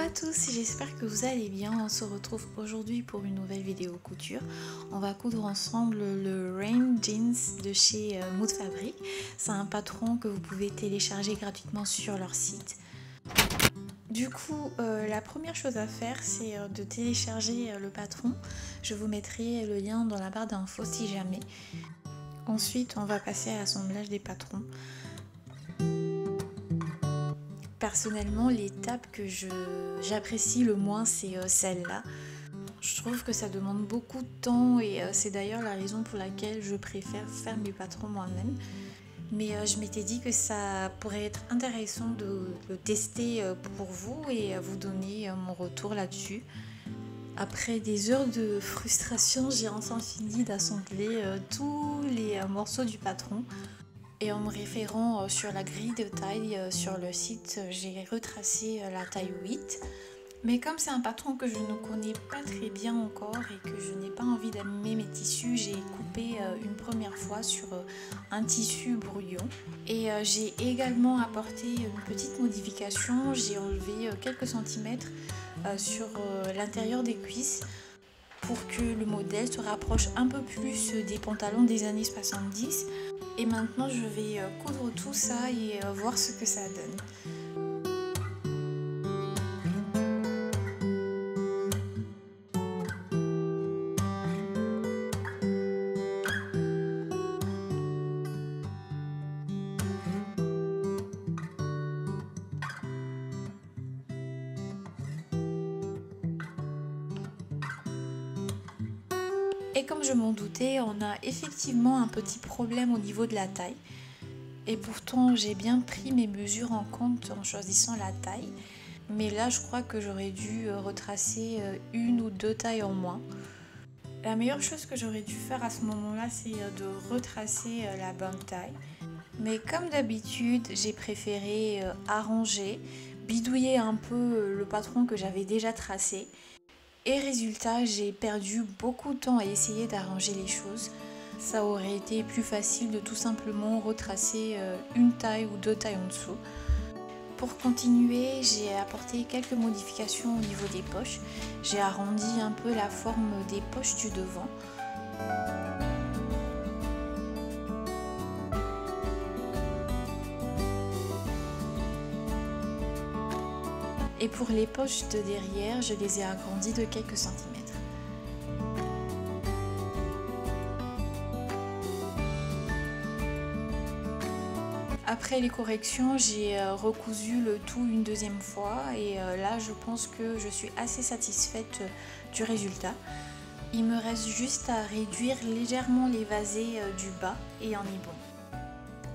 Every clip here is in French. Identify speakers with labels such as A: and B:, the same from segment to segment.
A: à tous, j'espère que vous allez bien. On se retrouve aujourd'hui pour une nouvelle vidéo couture. On va coudre ensemble le Rain Jeans de chez Mood Fabric. C'est un patron que vous pouvez télécharger gratuitement sur leur site. Du coup, la première chose à faire, c'est de télécharger le patron. Je vous mettrai le lien dans la barre d'infos si jamais. Ensuite, on va passer à l'assemblage des patrons. Personnellement, l'étape que j'apprécie le moins, c'est celle-là. Je trouve que ça demande beaucoup de temps et c'est d'ailleurs la raison pour laquelle je préfère faire mes patrons moi-même. Mais je m'étais dit que ça pourrait être intéressant de le tester pour vous et vous donner mon retour là-dessus. Après des heures de frustration, j'ai enfin fini d'assembler tous les morceaux du patron. Et en me référant sur la grille de taille sur le site, j'ai retracé la taille 8. Mais comme c'est un patron que je ne connais pas très bien encore et que je n'ai pas envie d'abîmer mes tissus, j'ai coupé une première fois sur un tissu brouillon. Et j'ai également apporté une petite modification, j'ai enlevé quelques centimètres sur l'intérieur des cuisses pour que le modèle se rapproche un peu plus des pantalons des années 70. Et maintenant je vais coudre tout ça et voir ce que ça donne. Et comme je m'en doutais, on a effectivement un petit problème au niveau de la taille. Et pourtant, j'ai bien pris mes mesures en compte en choisissant la taille. Mais là, je crois que j'aurais dû retracer une ou deux tailles en moins. La meilleure chose que j'aurais dû faire à ce moment-là, c'est de retracer la bonne taille. Mais comme d'habitude, j'ai préféré arranger, bidouiller un peu le patron que j'avais déjà tracé. Et résultat, j'ai perdu beaucoup de temps à essayer d'arranger les choses. Ça aurait été plus facile de tout simplement retracer une taille ou deux tailles en dessous. Pour continuer, j'ai apporté quelques modifications au niveau des poches. J'ai arrondi un peu la forme des poches du devant. Et pour les poches de derrière, je les ai agrandies de quelques centimètres. Après les corrections, j'ai recousu le tout une deuxième fois et là je pense que je suis assez satisfaite du résultat. Il me reste juste à réduire légèrement les vasés du bas et on est bon.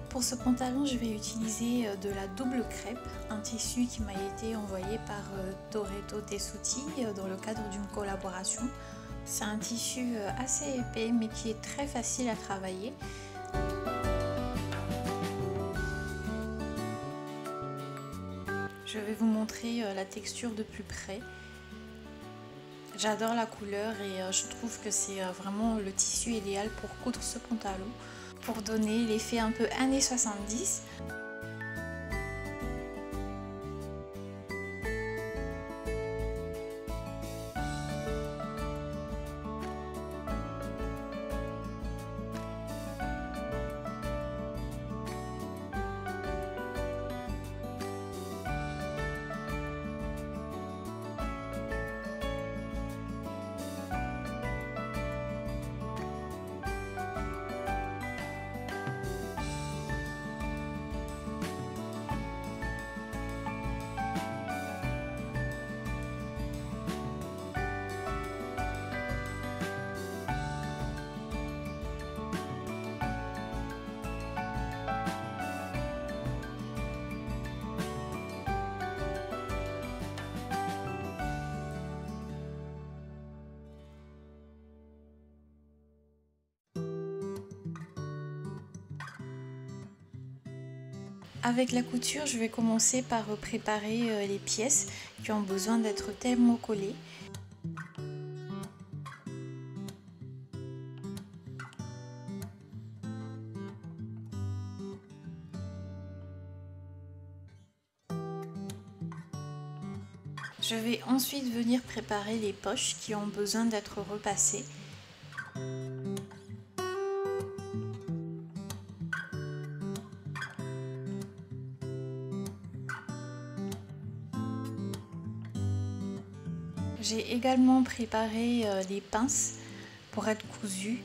A: Pour ce pantalon, je vais utiliser de la double crêpe, un tissu qui m'a été envoyé par Toretto Tessuti dans le cadre d'une collaboration. C'est un tissu assez épais mais qui est très facile à travailler. Je vais vous montrer la texture de plus près. J'adore la couleur et je trouve que c'est vraiment le tissu idéal pour coudre ce pantalon, pour donner l'effet un peu années 70. Avec la couture, je vais commencer par préparer les pièces qui ont besoin d'être thermocollées. Je vais ensuite venir préparer les poches qui ont besoin d'être repassées. J'ai également préparé les pinces pour être cousues.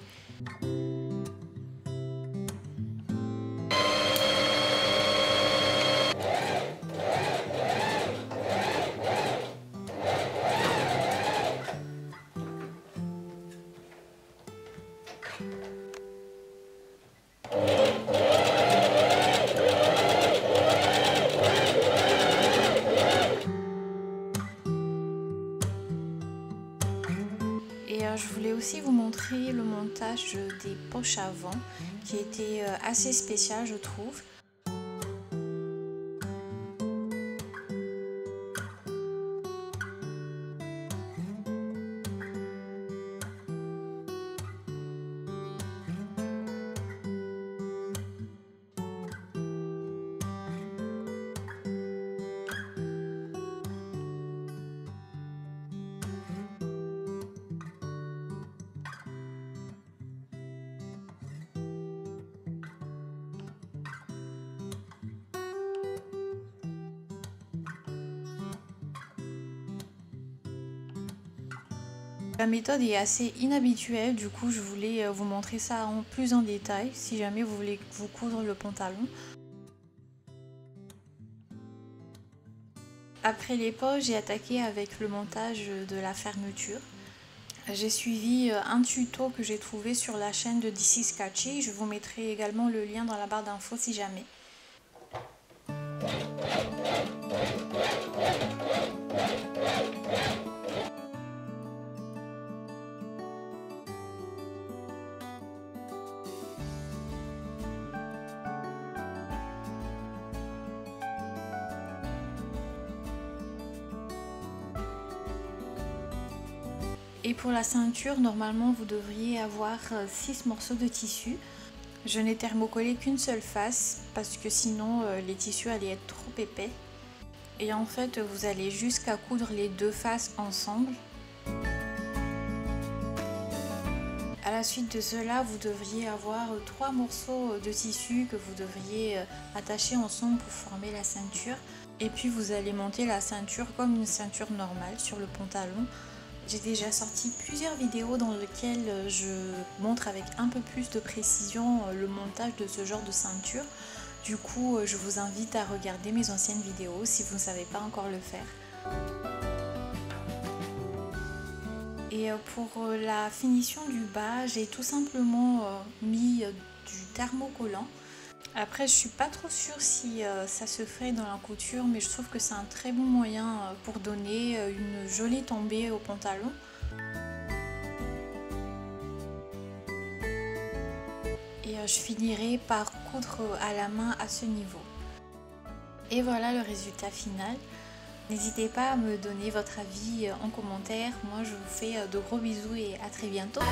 A: Et je voulais aussi vous montrer le montage des poches avant qui était assez spécial je trouve. La méthode est assez inhabituelle, du coup je voulais vous montrer ça en plus en détail si jamais vous voulez vous coudre le pantalon. Après les poches, j'ai attaqué avec le montage de la fermeture. J'ai suivi un tuto que j'ai trouvé sur la chaîne de This is Catchy. Je vous mettrai également le lien dans la barre d'infos si jamais. Et pour la ceinture, normalement vous devriez avoir 6 morceaux de tissu. Je n'ai thermocollé qu'une seule face parce que sinon les tissus allaient être trop épais. Et en fait vous allez jusqu'à coudre les deux faces ensemble. À la suite de cela, vous devriez avoir 3 morceaux de tissu que vous devriez attacher ensemble pour former la ceinture. Et puis vous allez monter la ceinture comme une ceinture normale sur le pantalon. J'ai déjà sorti plusieurs vidéos dans lesquelles je montre avec un peu plus de précision le montage de ce genre de ceinture. Du coup, je vous invite à regarder mes anciennes vidéos si vous ne savez pas encore le faire. Et pour la finition du bas, j'ai tout simplement mis du thermocollant. Après, je suis pas trop sûre si ça se fait dans la couture, mais je trouve que c'est un très bon moyen pour donner une jolie tombée au pantalon. Et je finirai par coudre à la main à ce niveau. Et voilà le résultat final. N'hésitez pas à me donner votre avis en commentaire. Moi, je vous fais de gros bisous et à très bientôt.